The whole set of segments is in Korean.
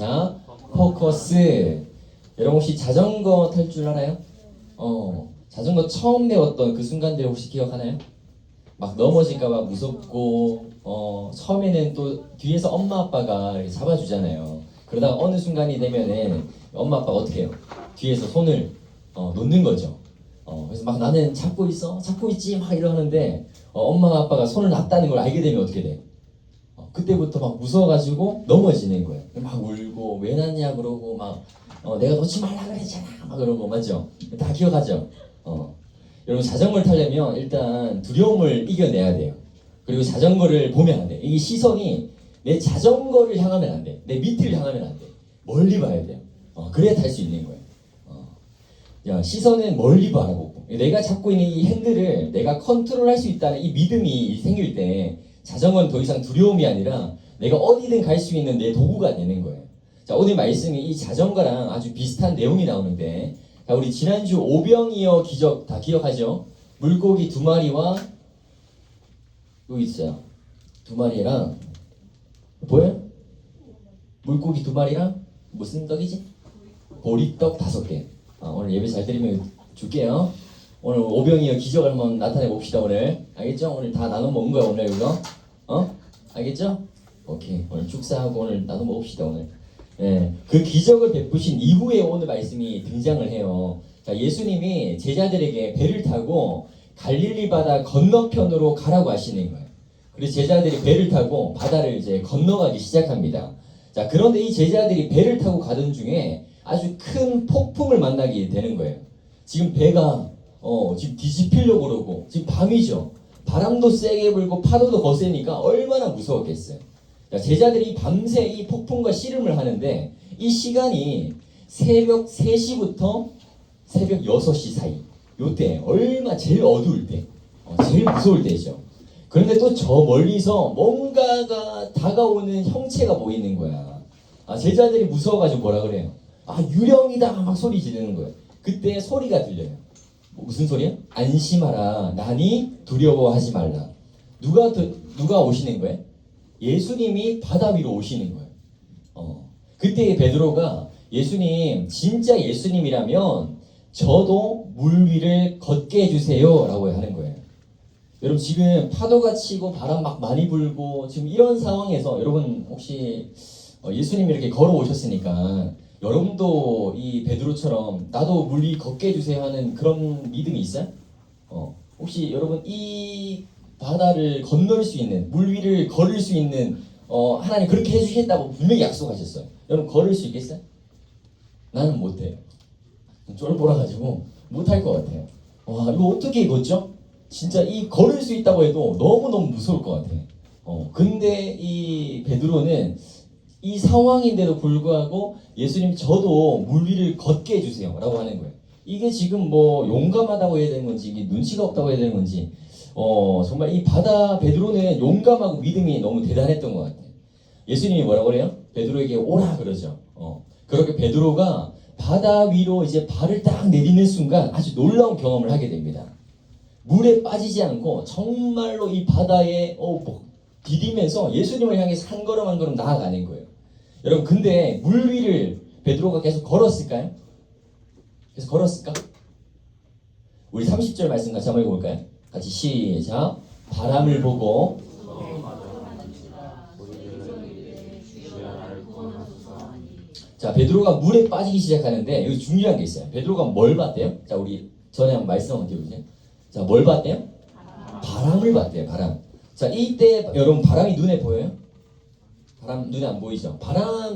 자, 포커스. 여러분 혹시 자전거 탈 줄 알아요? 자전거 처음 배웠던 그 순간들 혹시 기억하나요? 막 넘어질까봐 무섭고, 처음에는 또 뒤에서 엄마 아빠가 이렇게 잡아주잖아요. 그러다가 어느 순간이 되면은 엄마 아빠가 어떻게 해요? 뒤에서 손을 놓는 거죠. 그래서 막 나는 잡고 있어, 잡고 있지 막 이러는데 엄마 아빠가 손을 놨다는 걸 알게 되면 어떻게 돼? 그때부터 막 무서워가지고 넘어지는 거예요. 막 울고 왜 났냐 그러고 막 내가 놓지 말라 그랬잖아 막 그러고 맞죠? 다 기억하죠? 여러분 자전거를 타려면 일단 두려움을 이겨내야 돼요. 그리고 자전거를 보면 안 돼. 이게 시선이 내 자전거를 향하면 안 돼. 내 밑을 향하면 안 돼. 멀리 봐야 돼요. 그래야 탈 수 있는 거예요. 야, 시선은 멀리 바라보고 내가 잡고 있는 이 핸들을 내가 컨트롤할 수 있다는 이 믿음이 생길 때 자전거는 더 이상 두려움이 아니라 내가 어디든 갈 수 있는 내 도구가 되는 거예요. 자, 오늘 말씀이 이 자전거랑 아주 비슷한 내용이 나오는데, 자, 우리 지난주 오병이어 기적 다 기억하죠? 물고기 2마리와 여기 있어요. 2마리랑 보여요? 물고기 2마리랑 무슨 떡이지? 보리떡 5개. 오늘 예배 잘 드리면 줄게요. 오늘 오병이어 기적을 한번 나타내 봅시다. 오늘 알겠죠? 오늘 다 나눠 먹은 거야 오늘 이거. 알겠죠? 오케이. 오늘 축사하고 오늘 나눠 먹읍시다 오늘. 네, 그 기적을 베푸신 이후에 오늘 말씀이 등장을 해요. 자, 예수님이 제자들에게 배를 타고 갈릴리 바다 건너편으로 가라고 하시는 거예요. 그래서 제자들이 배를 타고 바다를 이제 건너가기 시작합니다. 자, 그런데 이 제자들이 배를 타고 가던 중에 아주 큰 폭풍을 만나게 되는 거예요. 지금 배가 지금 뒤집히려고 그러고 지금 밤이죠. 바람도 세게 불고 파도도 거세니까 얼마나 무서웠겠어요. 자, 제자들이 밤새 이 폭풍과 씨름을 하는데 이 시간이 새벽 3시부터 새벽 6시 사이. 요때 얼마 제일 어두울 때, 제일 무서울 때죠. 그런데 또 저 멀리서 뭔가가 다가오는 형체가 보이는 거야. 제자들이 무서워가지고 뭐라 그래요? 유령이다 막 소리 지르는 거예요. 그때 소리가 들려요. 무슨 소리야? 안심하라. 나니 두려워하지 말라. 누가 오시는 거예요? 예수님이 바다 위로 오시는 거예요. 그때 베드로가 예수님, 진짜 예수님이라면 저도 물 위를 걷게 해주세요 라고 하는 거예요. 여러분 지금 파도가 치고 바람 막 많이 불고 지금 이런 상황에서 여러분 혹시 예수님이 이렇게 걸어오셨으니까 여러분도 이 베드로처럼 나도 물 위 걷게 해주세요 하는 그런 믿음이 있어요? 혹시 여러분 이 바다를 건널 수 있는 물 위를 걸을 수 있는 하나님 그렇게 해주시겠다고 분명히 약속하셨어요. 여러분 걸을 수 있겠어요? 나는 못해요. 쫄보라가지고 못할 것 같아요. 와 이거 어떻게 걷죠? 진짜 이 걸을 수 있다고 해도 너무너무 무서울 것 같아. 근데 이 베드로는 이 상황인데도 불구하고 예수님 저도 물 위를 걷게 해주세요 라고 하는 거예요. 이게 지금 뭐 용감하다고 해야 되는 건지 이게 눈치가 없다고 해야 되는 건지 정말 이 바다 베드로는 용감하고 믿음이 너무 대단했던 것 같아요. 예수님이 뭐라고 그래요? 베드로에게 오라 그러죠. 그렇게 베드로가 바다 위로 이제 발을 딱 내딛는 순간 아주 놀라운 경험을 하게 됩니다. 물에 빠지지 않고 정말로 이 바다에 디디면서 예수님을 향해서 한 걸음 한 걸음 나아가는 거예요. 여러분 근데 물 위를 베드로가 계속 걸었을까요? 계속 걸었을까? 우리 30절 말씀 같이 한번 읽어볼까요? 같이 시작. 바람을 보고 자 베드로가 물에 빠지기 시작하는데 여기 중요한 게 있어요. 베드로가 뭘 봤대요? 자 우리 전에 한번 말씀 한번 띄워주세요. 자 뭘 봤대요? 바람을 봤대요. 바람. 자 이때 여러분 바람이 눈에 보여요? 바람 눈에 안 보이죠?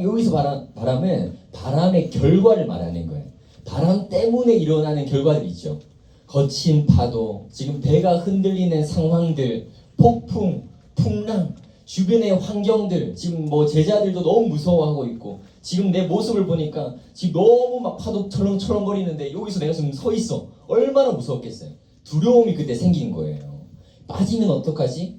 여기서 바람은 바람의 결과를 말하는 거예요. 바람 때문에 일어나는 결과들이 있죠. 거친 파도, 지금 배가 흔들리는 상황들, 폭풍, 풍랑, 주변의 환경들, 지금 뭐 제자들도 너무 무서워하고 있고, 지금 내 모습을 보니까 지금 너무 막 파도 철렁철렁거리는데 여기서 내가 지금 서 있어. 얼마나 무서웠겠어요. 두려움이 그때 생긴 거예요. 빠지면 어떡하지?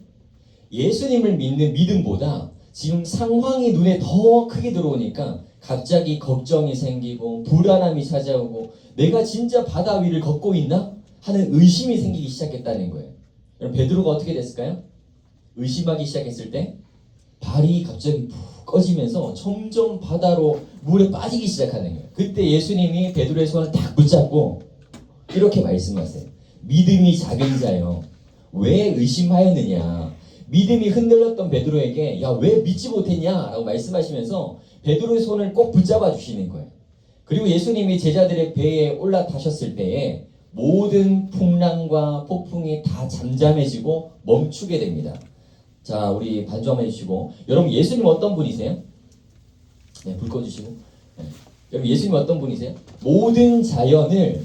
예수님을 믿는 믿음보다 지금 상황이 눈에 더 크게 들어오니까 갑자기 걱정이 생기고 불안함이 찾아오고 내가 진짜 바다 위를 걷고 있나? 하는 의심이 생기기 시작했다는 거예요. 여러분 베드로가 어떻게 됐을까요? 의심하기 시작했을 때 발이 갑자기 푹 꺼지면서 점점 바다로 물에 빠지기 시작하는 거예요. 그때 예수님이 베드로의 손을 딱 붙잡고 이렇게 말씀하세요. 믿음이 작은 자여, 왜 의심하였느냐. 믿음이 흔들렸던 베드로에게 야, 왜 믿지 못했냐 라고 말씀하시면서 베드로의 손을 꼭 붙잡아 주시는 거예요. 그리고 예수님이 제자들의 배에 올라타셨을 때에 모든 풍랑과 폭풍이 다 잠잠해지고 멈추게 됩니다. 자, 우리 반주 한번 해주시고. 여러분, 예수님 어떤 분이세요? 네, 불 꺼주시고. 네. 여러분, 예수님 어떤 분이세요? 모든 자연을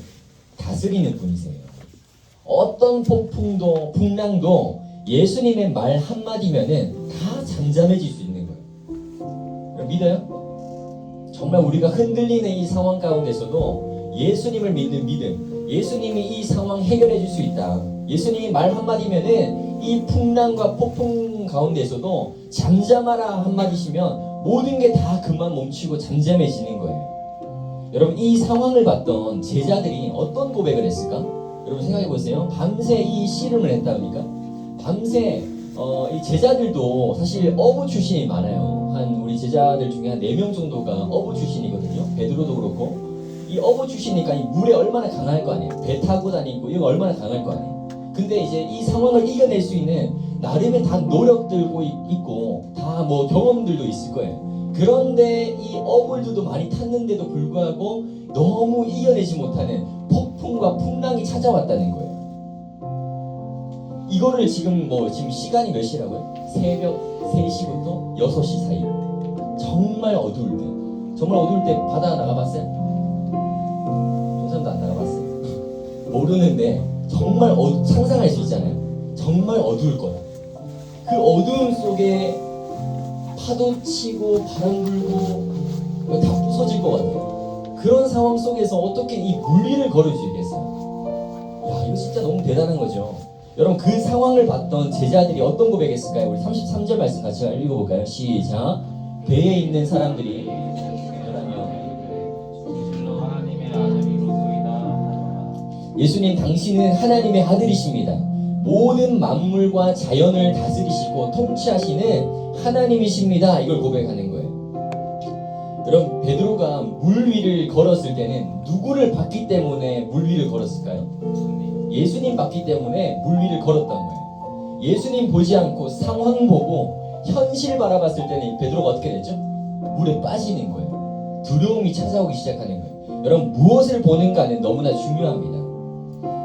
다스리는 분이세요. 어떤 폭풍도 풍랑도 예수님의 말 한마디면은 다 잠잠해질 수 있는 거예요. 여러분, 믿어요? 정말 우리가 흔들리는 이 상황 가운데서도 예수님을 믿는 믿음, 예수님이 이 상황 해결해 줄 수 있다. 예수님이 말 한마디면은 이 풍랑과 폭풍 가운데서도 잠잠하라 한마디시면 모든 게 다 그만 멈추고 잠잠해지는 거예요. 여러분, 이 상황을 봤던 제자들이 어떤 고백을 했을까? 여러분 생각해 보세요. 밤새 이 씨름을 했답니까? 밤새 이 제자들도 사실 어부 출신이 많아요. 한 우리 제자들 중에 한 4명 정도가 어부 출신이거든요. 베드로도 그렇고. 이 어부 출신이니까 이 물에 얼마나 강할 거 아니에요. 배 타고 다니고 이거 얼마나 강할 거 아니에요. 근데 이제 이 상황을 이겨낼 수 있는 나름의 다 노력들고 있고 다 뭐 경험들도 있을 거예요. 그런데 이 어불들도 많이 탔는데도 불구하고 너무 이겨내지 못하는 폭풍과 풍랑이 찾아왔다는 거예요. 이거를 지금 시간이 몇 시라고요? 새벽 3시부터 6시 사이. 정말 어두울 때. 정말 어두울 때 바다 나가봤어요? 동산도 안 나가봤어요? 모르는데 정말 상상할 수 있잖아요. 정말 어두울 거다. 그 어두움 속에 파도 치고 바람 불고 다 부서질 것 같아요. 그런 상황 속에서 어떻게 이 물 위를 걸을 수 있겠어요? 야, 이거 진짜 너무 대단한 거죠. 여러분, 그 상황을 봤던 제자들이 어떤 고백했을까요? 우리 33절 말씀 같이 읽어볼까요? 시작. 배에 있는 사람들이 예수님, 당신은 하나님의 아들이십니다. 모든 만물과 자연을 다스리시고 통치하시는 하나님이십니다. 이걸 고백하는 거예요. 여러분, 베드로가 물 위를 걸었을 때는 누구를 봤기 때문에 물 위를 걸었을까요? 예수님 봤기 때문에 물 위를 걸었던 거예요. 예수님 보지 않고 상황 보고 현실 바라봤을 때는 베드로가 어떻게 됐죠? 물에 빠지는 거예요. 두려움이 찾아오기 시작하는 거예요. 여러분, 무엇을 보는가는 너무나 중요합니다.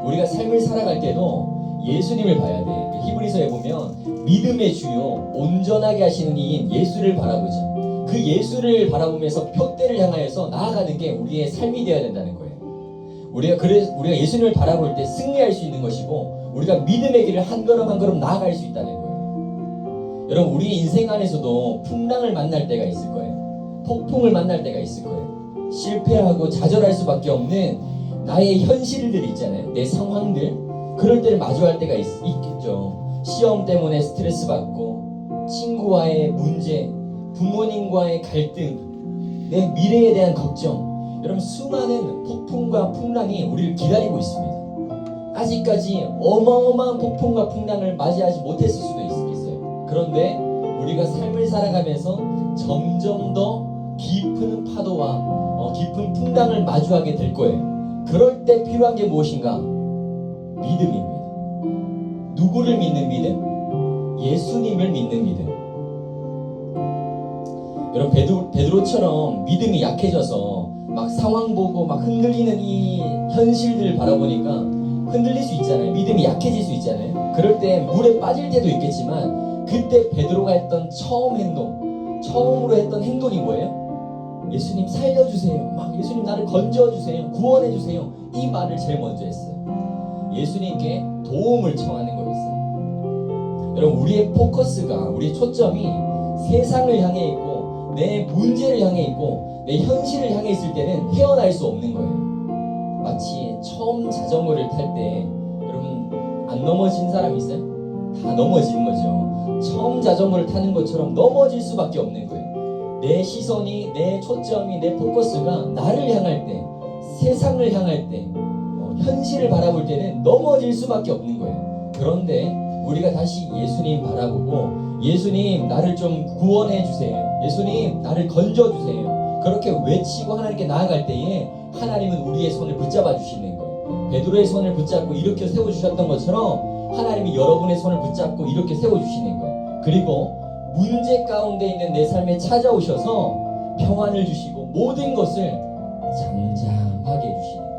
우리가 삶을 살아갈 때도 예수님을 봐야 돼. 히브리서에 보면 믿음의 주요 온전하게 하시는 이인 예수를 바라보자. 그 예수를 바라보면서 표대를 향하여서 나아가는 게 우리의 삶이 되어야 된다는 거예요. 우리가 예수님을 바라볼 때 승리할 수 있는 것이고, 우리가 믿음의 길을 한 걸음 한 걸음 나아갈 수 있다는 거예요. 여러분, 우리 인생 안에서도 풍랑을 만날 때가 있을 거예요. 폭풍을 만날 때가 있을 거예요. 실패하고 좌절할 수밖에 없는 나의 현실들 있잖아요. 내 상황들. 그럴 때를 마주할 때가 있겠죠. 시험 때문에 스트레스 받고, 친구와의 문제, 부모님과의 갈등, 내 미래에 대한 걱정. 여러분, 수많은 폭풍과 풍랑이 우리를 기다리고 있습니다. 아직까지 어마어마한 폭풍과 풍랑을 맞이하지 못했을 수도 있겠어요. 그런데 우리가 삶을 살아가면서 점점 더 깊은 파도와 깊은 풍랑을 마주하게 될 거예요. 그럴 때 필요한 게 무엇인가? 믿음입니다. 누구를 믿는 믿음? 예수님을 믿는 믿음. 여러분, 베드로처럼 믿음이 약해져서 막 상황 보고 막 흔들리는 이 현실들을 바라보니까 흔들릴 수 있잖아요. 믿음이 약해질 수 있잖아요. 그럴 때 물에 빠질 때도 있겠지만, 그때 베드로가 했던 처음으로 했던 행동이 뭐예요? 예수님 살려주세요. 막 예수님 나를 건져주세요. 구원해주세요. 이 말을 제일 먼저 했어요. 예수님께 도움을 청하는 거였어요. 여러분, 우리의 포커스가, 우리의 초점이 세상을 향해 있고 내 문제를 향해 있고 내 현실을 향해 있을 때는 헤어날 수 없는 거예요. 마치 처음 자전거를 탈 때, 여러분, 안 넘어진 사람 있어요? 다 넘어지는 거죠. 처음 자전거를 타는 것처럼 넘어질 수밖에 없는 거예요. 내 시선이, 내 초점이, 내 포커스가 나를 향할 때, 세상을 향할 때, 현실을 바라볼 때는 넘어질 수밖에 없는 거예요. 그런데 우리가 다시 예수님 바라보고, 예수님 나를 좀 구원해 주세요. 예수님 나를 건져주세요. 그렇게 외치고 하나님께 나아갈 때에 하나님은 우리의 손을 붙잡아 주시는 거예요. 베드로의 손을 붙잡고 이렇게 세워주셨던 것처럼 하나님이 여러분의 손을 붙잡고 이렇게 세워주시는 거예요. 그리고 문제 가운데 있는 내 삶에 찾아오셔서 평안을 주시고 모든 것을 잠잠하게 해주시는 거예요.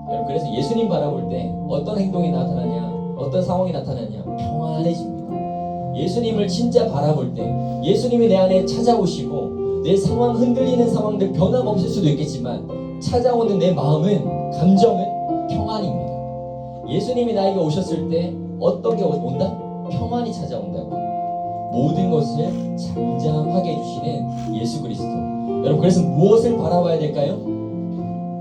여러분, 그래서 예수님 바라볼 때 어떤 행동이 나타나냐, 어떤 상황이 나타나냐, 평안해집니다. 예수님을 진짜 바라볼 때 예수님이 내 안에 찾아오시고 내 상황, 흔들리는 상황들 변함없을 수도 있겠지만 찾아오는 내 마음은, 감정은 평안입니다. 예수님이 나에게 오셨을 때 어떤 게 온다? 평안이 찾아온다고. 모든 것을 잠잠하게 해주시는 예수 그리스도. 여러분, 그래서 무엇을 바라봐야 될까요?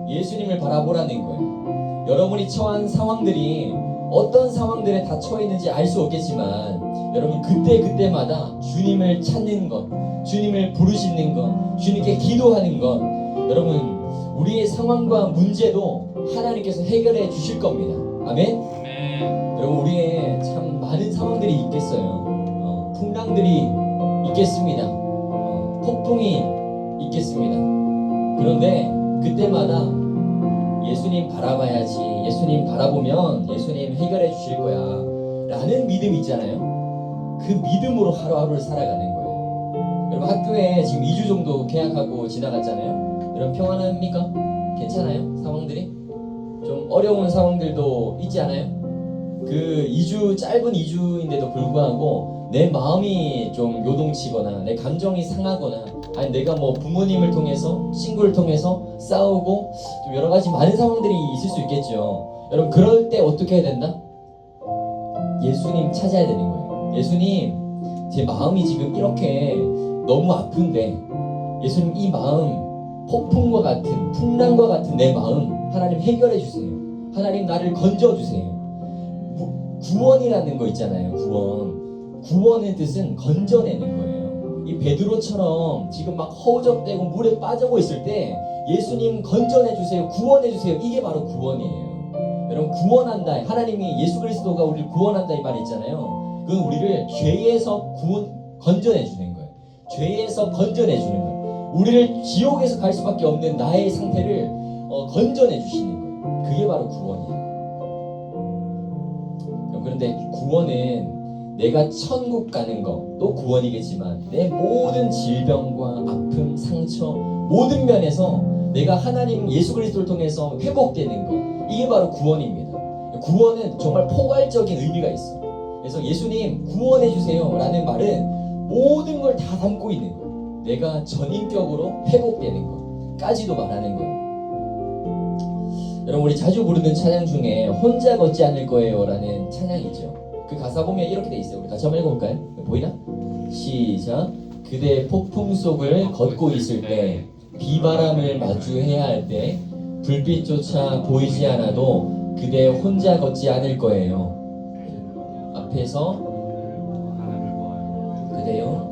예수님을 바라보라는 거예요. 여러분이 처한 상황들이 어떤 상황들에 다 처해 있는지 알 수 없겠지만 여러분, 그때마다 주님을 찾는 것, 주님을 부르시는 것, 주님께 기도하는 것, 여러분 우리의 상황과 문제도 하나님께서 해결해 주실 겁니다. 아멘? 여러분, 우리의 참 많은 상황들이 있겠어요. 풍랑들이 있겠습니다. 폭풍이 있겠습니다. 그런데 그때마다 예수님 바라봐야지, 예수님 바라보면 예수님 해결해 주실 거야 라는 믿음 있잖아요. 그 믿음으로 하루하루를 살아가는 거예요. 여러분, 학교에 지금 2주 정도 개학하고 지나갔잖아요. 여러분, 평안합니까? 괜찮아요? 상황들이? 좀 어려운 상황들도 있지 않아요? 그 2주, 짧은 2주인데도 불구하고 내 마음이 좀 요동치거나 내 감정이 상하거나, 아니 내가 뭐 부모님을 통해서, 친구를 통해서 싸우고 좀 여러 가지 많은 상황들이 있을 수 있겠죠. 여러분, 그럴 때 어떻게 해야 된다? 예수님 찾아야 되는 거예요. 예수님, 제 마음이 지금 이렇게 너무 아픈데 예수님, 이 마음, 폭풍과 같은, 풍랑과 같은 내 마음 하나님 해결해 주세요. 하나님, 나를 건져 주세요. 구원이라는 거 있잖아요. 구원의 뜻은 건져내는 거예요. 이 베드로처럼 지금 막 허우적대고 물에 빠지고 있을 때 예수님 건져내 주세요, 구원해 주세요, 이게 바로 구원이에요. 여러분, 구원한다, 하나님이, 예수 그리스도가 우리를 구원한다 이 말이 있잖아요. 그건 우리를 죄에서 건져내 주는 거예요. 죄에서 건져내 주는 거예요. 우리를 지옥에서 갈 수밖에 없는 나의 상태를 건져내 주시는 거예요. 그게 바로 구원이에요. 그런데 구원은 내가 천국 가는 것도 구원이겠지만 내 모든 질병과 아픔, 상처, 모든 면에서 내가 하나님 예수 그리스도를 통해서 회복되는 것, 이게 바로 구원입니다. 구원은 정말 포괄적인 의미가 있어. 그래서 예수님 구원해 주세요 라는 말은 모든 걸 다 담고 있는 거예요. 내가 전인격으로 회복되는 것까지도 말하는 거예요. 여러분, 우리 자주 부르는 찬양 중에 혼자 걷지 않을 거예요 라는 찬양이죠. 그 가사 보면 이렇게 돼 있어요. 우리 같이 한번 읽어볼까요? 보이나? 시작. 그대 폭풍 속을 걷고 있을 때, 비바람을 마주해야 할 때, 불빛조차 보이지 않아도 그대 혼자 걷지 않을 거예요. 앞에서 그대요.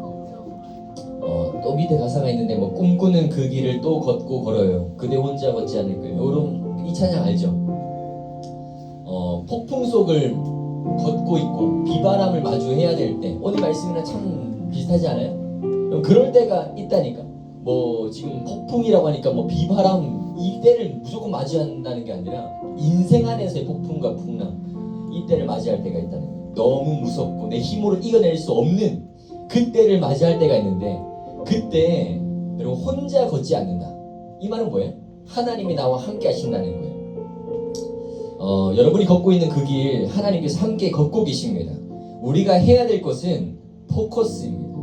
또 밑에 가사가 있는데 뭐 꿈꾸는 그 길을 또 걷고 걸어요. 그대 혼자 걷지 않을 거예요. 여러분, 이 찬양 알죠? 폭풍 속을 걷고 있고 비바람을 마주해야 될 때, 오늘 말씀이랑 참 비슷하지 않아요? 그럴 때가 있다니까. 뭐 지금 폭풍이라고 하니까 뭐 비바람, 이때를 무조건 맞이한다는 게 아니라 인생 안에서의 폭풍과 풍랑, 이때를 맞이할 때가 있다는 거예요. 너무 무섭고 내 힘으로 이겨낼 수 없는 그때를 맞이할 때가 있는데, 그때 여러분 혼자 걷지 않는다. 이 말은 뭐예요? 하나님이 나와 함께 하신다는 거예요. 여러분이 걷고 있는 그 길 하나님께서 함께 걷고 계십니다. 우리가 해야 될 것은 포커스입니다.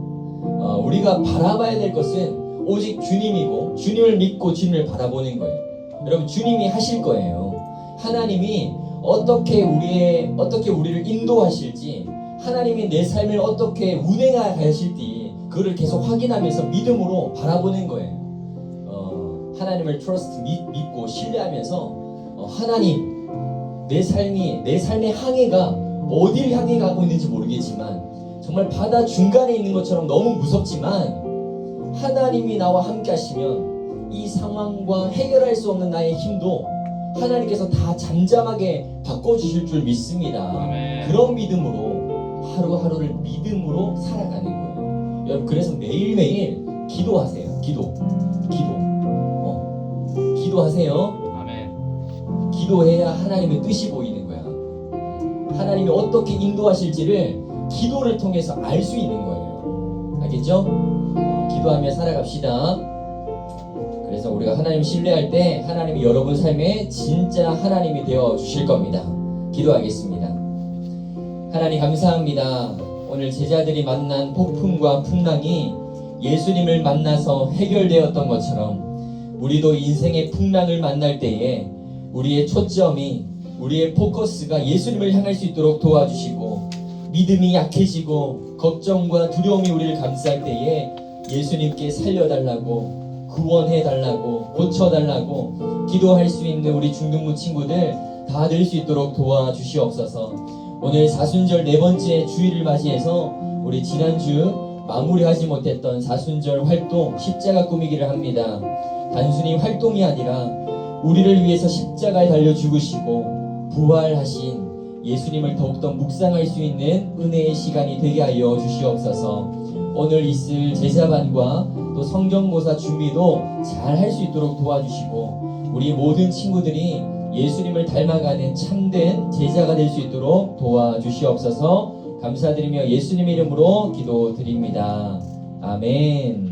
우리가 바라봐야 될 것은 오직 주님이고, 주님을 믿고 주님을 바라보는 거예요. 여러분, 주님이 하실 거예요. 하나님이 어떻게 우리를 인도하실지, 하나님이 내 삶을 어떻게 운행하실지, 그거를 계속 확인하면서 믿음으로 바라보는 거예요. 하나님을 믿고 신뢰하면서 하나님, 내 삶의 항해가 어디를 향해 가고 있는지 모르겠지만 정말 바다 중간에 있는 것처럼 너무 무섭지만 하나님이 나와 함께 하시면 이 상황과 해결할 수 없는 나의 힘도 하나님께서 다 잠잠하게 바꿔주실 줄 믿습니다. 아멘. 그런 믿음으로 하루하루를 믿음으로 살아가는 거예요. 여러분 그래서 매일매일 기도하세요. 기도하세요. 아멘. 기도해야 하나님의 뜻이 보이는 거야. 하나님이 어떻게 인도하실지를 기도를 통해서 알 수 있는 거예요. 알겠죠? 기도하며 살아갑시다. 그래서 우리가 하나님 신뢰할 때 하나님이 여러분 삶에 진짜 하나님이 되어 주실 겁니다. 기도하겠습니다. 하나님 감사합니다. 오늘 제자들이 만난 폭풍과 풍랑이 예수님을 만나서 해결되었던 것처럼 우리도 인생의 풍랑을 만날 때에 우리의 초점이, 우리의 포커스가 예수님을 향할 수 있도록 도와주시고, 믿음이 약해지고 걱정과 두려움이 우리를 감쌀 때에 예수님께 살려달라고, 구원해달라고, 고쳐달라고 기도할 수 있는 우리 중등부 친구들 다 될 수 있도록 도와주시옵소서. 오늘 사순절 4번째 주일을 맞이해서 우리 지난주 마무리하지 못했던 사순절 활동 십자가 꾸미기를 합니다. 단순히 활동이 아니라 우리를 위해서 십자가에 달려 죽으시고 부활하신 예수님을 더욱더 묵상할 수 있는 은혜의 시간이 되게 하여 주시옵소서. 오늘 있을 제자반과 또 성경고사 준비도 잘 할 수 있도록 도와주시고, 우리 모든 친구들이 예수님을 닮아가는 참된 제자가 될 수 있도록 도와주시옵소서. 감사드리며 예수님의 이름으로 기도드립니다. 아멘.